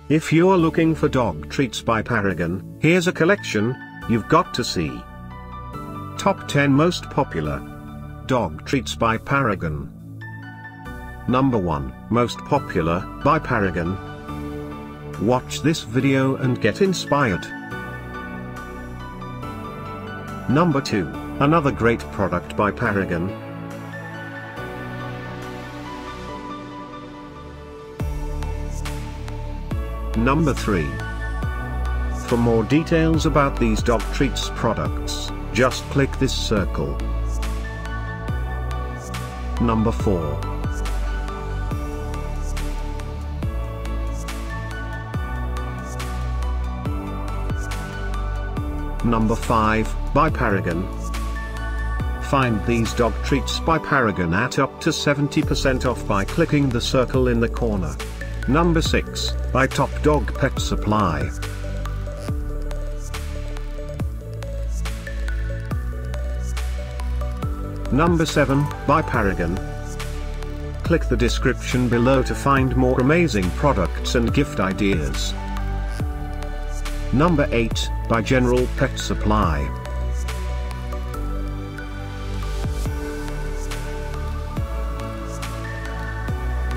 If you're looking for dog treats by Paragon, here's a collection you've got to see. Top 10 Most Popular Dog Treats by Paragon. Number 1, Most Popular, by Paragon. Watch this video and get inspired. Number 2, another great product by Paragon. Number 3. For more details about these dog treats products, just click this circle. Number 4. Number 5, by Paragon. Find these dog treats by Paragon at up to 70% off by clicking the circle in the corner. Number 6, by TopDawg Pet Supply. Number 7, by Paragon. Click the description below to find more amazing products and gift ideas. Number 8, by General Pet Supply.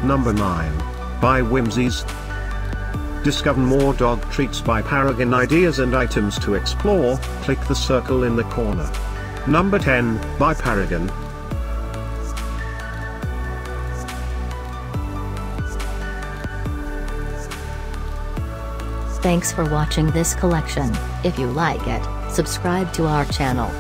Number 9, by Whimzees. Discover more dog treats by Paragon ideas and items to explore, click the circle in the corner. Number 10, by Paragon. Thanks for watching this collection. If you like it, subscribe to our channel.